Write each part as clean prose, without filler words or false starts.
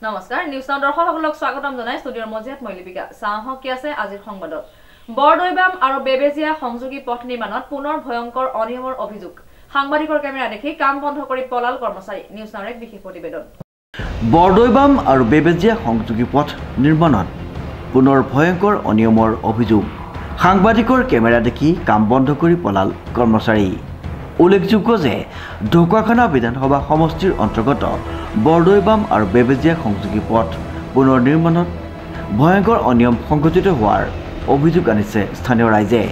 নমস্কাৰ news now দৰ্শকসকলক স্বাগতম জনাই ষ্টুডিঅৰ মজিয়াত মই লিপিকা চাহক কি আছে আজিৰ সংবাদত বৰদৈবাম আৰু বেবেজিয়া সংযোগী পথ নিৰ্মাণত পুনৰ ভয়ংকৰ অনিয়মৰ অভিযোগ সাংবাদিকৰ কেমেৰা দেখি কাম বন্ধ কৰি পলাল কৰ্মচাৰী নিউজ নাওৰ এক বিশেষ প্ৰতিবেদন বৰদৈবাম আৰু বেবেজিয়া সংযোগী পথ নিৰ্মাণত পুনৰ ভয়ংকৰ অনিয়মৰ অভিযোগ সাংবাদিকৰ কেমেৰা দেখি কাম বন্ধ কৰি পলাল কৰ্মচাৰী উল্লেখযোগ্য যে ঢকুৱাখানা বিধানসভা সমষ্টিৰ অন্তৰ্গত বৰদৈবাম আৰু বেবেজিয়া সংযোগী পথ পুনৰ নিৰ্মাণত ভয়ংকৰ অনিয়ম সংঘটিত হোৱাৰ অভিযোগ আনিছে স্থানীয় ৰাইজে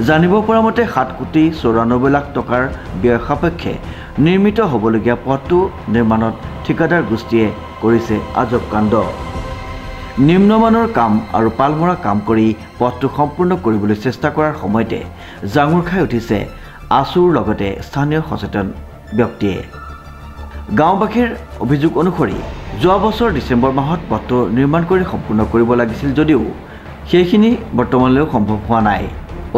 জানিব পৰা মতে 7 কোটি 94 লাখ টকাৰ ব্যয় সাপেক্ষে নিৰ্মিত হ'বলগীয়া পথটো নিৰ্মাণত ঠিকাদাৰ গোষ্ঠীয়ে কৰিছে আজব কাণ্ড নিম্নমানৰ কাম আৰু পালমৰা কাম কৰি পথটো সম্পূৰ্ণ কৰিবলৈ চেষ্টা কৰাৰ সময়তে জাঙুৰ খাই উঠিছে আছুৰ লগতে স্থানীয় সচেতন ব্যক্তিয়ে গাঁওবাসীৰ অভিযোগ অনুসৰি যোৱা বছৰ ডিচেম্বৰ মাহত পথটো নিৰ্মাণ কৰি সম্পূৰ্ণ কৰিব লাগিছিল যদিও সেইখিনি বৰ্তমানলৈও সম্ভৱ হোৱা নাই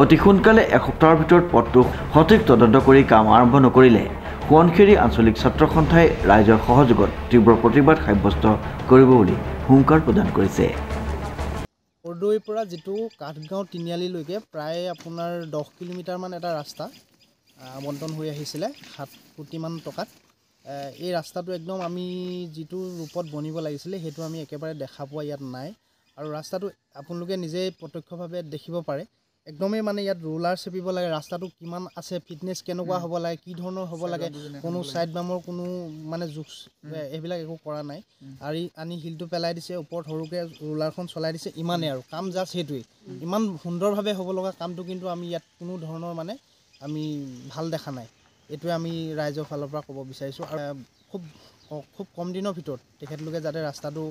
অতি সোনকালে এসপ্তাহৰ ভিতৰত পথটো সঠিক তদন্ত কৰি কাম আৰম্ভ নকৰিলে সোৱণশিৰি আঞ্চলিক ছাত্ৰ সন্থাই ৰাইজৰ সহযোগত তীব্ৰ প্ৰতিবাদ সাব্যস্ত কৰিব বুলি হুংকাৰ প্ৰদান কৰিছে বৰদৈৰ পৰা যিটো কাঠগাঁও তিনিআলিলৈকে প্ৰায় আপোনাৰ 10 কিলোমিটাৰমান এটা ৰাস্তা আবণ্টন হৈ আহিছিলে 7 কোটিমান টকাত এই ৰাস্তাটো একদম আমি যিটো ৰূপত বনিব লাগিছিলে সেইটো আমি একেবাৰে দেখা পোৱা ইয়াত নাই আৰু ৰাস্তাটো আপোনালোকে নিজেই প্ৰত্যক্ষভাৱে দেখিব পাৰে একদমেই মানে ইয়াত ৰোলাৰ চেপিব লাগে ৰাস্তাটো কিমান আছে ফিটনেছ কেনেকুৱা হ'ব লাগে কি ধৰণৰ হ'ব লাগে কোনো সাইড বামৰ কোনো মানে জোখ এইবিলাক একো কৰা নাই আৰু আনি হিলটো পেলাই দিছে ওপৰত সৰুকৈ ৰোলাৰখন চলাই দিছে ইমানেই আৰু কাম জাষ্ট সেইটোৱেই ইমান সুন্দৰভাৱে হ'ব লগা কামটো কিন্তু আমি ইয়াত কোনো ধৰণৰ মানে আমি ভাল দেখা নাই এইটোৱে আমি ৰাইজৰ ফালৰ পৰা ক'ব বিচাৰিছোঁ আৰু খুব কম দিনৰ ভিতৰত তেখেতলোকে যাতে ৰাস্তাটো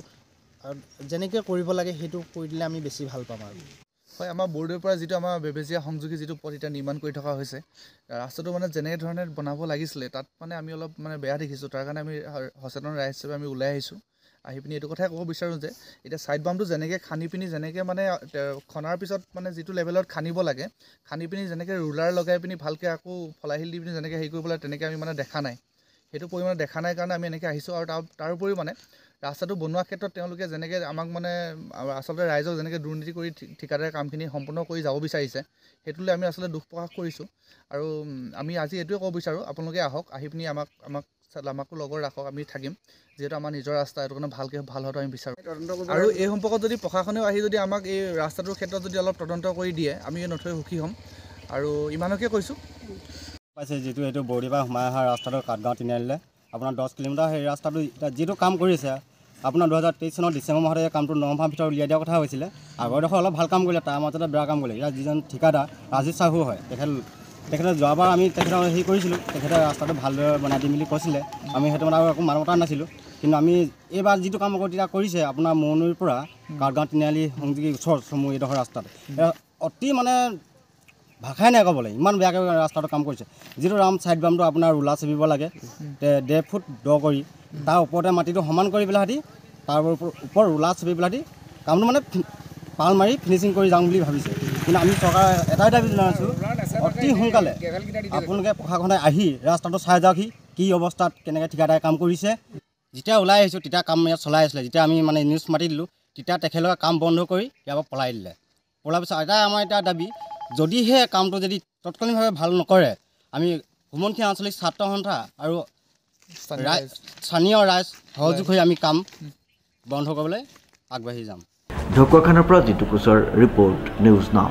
যেনেকৈ কৰিব লাগে সেইটো কৰি দিলে আমি বেছি ভাল পাম আৰু হয় আমাৰ বৰদৈৰ পৰা যিটো আমাৰ বেবেজিয়া সংযোগী যিটো পথ এতিয়া নিৰ্মাণ কৰি থকা হৈছে ৰাস্তাটো মানে যেনে ধৰণে বনাব লাগিছিলে তাত মানে আমি অলপ মানে বেয়া দেখিছোঁ তাৰ কাৰণে আমি সচেতন ৰাইজ হিচাপে আমি ওলাই আহিছোঁ আহি পিনি এইটো কথাই ক'ব বিচাৰোঁ যে এতিয়া ছাইড বামটো যেনেকৈ খান্দি পিনি যেনেকৈ মানে খনাৰ পিছত মানে যিটো লেভেলত খান্দিব লাগে খান্দি পিনি যেনেকৈ ৰুলাৰ লগাই পিনি ভালকৈ আকৌ ফলাহিল দি পিনি যেনেকৈ হেৰি কৰিব লাগে তেনেকৈ আমি মানে দেখা নাই সেইটো পৰিমাণে দেখা নাই কাৰণে আমি এনেকৈ আহিছোঁ আৰু তাৰোপৰি মানে ৰাস্তাটো বনোৱাৰ ক্ষেত্ৰত তেওঁলোকে যেনেকৈ আমাক মানে আচলতে ৰাইজক যেনেকৈ দুৰ্নীতি কৰি ঠিকাদাৰে কামখিনি সম্পূৰ্ণ কৰি যাব বিচাৰিছে সেইটোলৈ আমি আচলতে দুখ প্ৰকাশ কৰিছোঁ আৰু আমি আজি এইটোৱে ক'ব বিচাৰোঁ আপোনালোকে আহক আহি পিনি আমাকো লগত ৰাখক আমি থাকিম যিহেতু আমাৰ নিজৰ ৰাস্তা এইটো কাৰণে ভাল হোৱাটো আমি বিচাৰোঁ আৰু এই সম্পৰ্কত যদি প্ৰশাসনেও আহি যদি আমাক এই ৰাস্তাটোৰ ক্ষেত্ৰত যদি অলপ তদন্ত কৰি দিয়ে আমি নথৈ সুখী হ'ম আৰু ইমানকে কৈছোঁ পাইছে যিটো এইটো বৰদৈৰ সোমাই অহা ৰাস্তাটো কাঠগাঁও তিনিআলিলৈ আপোনাৰ 10 কিলোমিটাৰ সেই ৰাস্তাটো যিটো কাম কৰিছে আপোনাৰ 2023 চনৰ ডিচেম্বৰ মাহতে এই কামটো 9 মাহৰ ভিতৰত উলিয়াই দিয়া কথা হৈছিলে আগৰডোখৰ অলপ ভাল কাম কৰিলে তাৰ মাজতে বেয়া কাম কৰিলে ইয়াত যিজন ঠিকাদাৰ ৰাজীৱ চাহু হয় তেখেতে যোৱাবাৰ আমি তেখেতক হেৰি কৰিছিলোঁ তেখেতে ৰাস্তাটো ভালদৰে বনাই দিম বুলি কৈছিলে আমি সেইটো মানে আৰু একো মানৱতা নাছিলোঁ কিন্তু আমি এইবাৰ যিটো কাম তেতিয়া কৰিছে আপোনাৰ মৌনৈৰ পৰা কাঠগাঁও তিনিআলি সংযোগী ওচৰ চমু এইডোখৰ ৰাস্তাত অতি মানে ভাষাই নাই ক'বলৈ ইমান বেয়াকৈ ৰাস্তাটো কাম কৰিছে যিটো ছাইড বামটো আপোনাৰ ৰোলাৰ চেপিব লাগে 1.5 ফুট দ কৰি তাৰ ওপৰতে মাটিটো সমান কৰি পেলাই তাৰ ওপৰত ৰোলাৰ চেপি পেলাই কামটো মানে পাল মাৰি ফিনিচিং কৰি যাওঁ বুলি ভাবিছে কিন্তু আমি চৰকাৰে এটাই দাবী জনাইছোঁ অতি সোনকালে আপোনালোকে প্ৰশাসনে আহি ৰাস্তাটো চাই যাওকহি কি অৱস্থাত কেনেকৈ ঠিকাদাৰে কাম কৰিছে যেতিয়া ওলাই আহিছোঁ তেতিয়া কাম ইয়াত চলাই আছিলে যেতিয়া আমি মানে নিউজ মাতি দিলোঁ তেতিয়া তেখেতলোকে কাম বন্ধ কৰি ইয়াৰ পৰা পলাই দিলে পলাৰ পিছত আমাৰ এতিয়া দাবী যদিহে কামটো যদি তৎকালীনভাৱে ভাল নকৰে আমি সোৱণশিৰি আঞ্চলিক ছাত্ৰ সন্থা আৰু স্থানীয় ৰাইজ সহযোগ হৈ আমি কাম বন্ধ কৰিবলৈ আগবাঢ়ি যাম ঢকুৱাখানাৰ পৰা জিতু কোচৰ ৰিপৰ্ট নিউজ নাও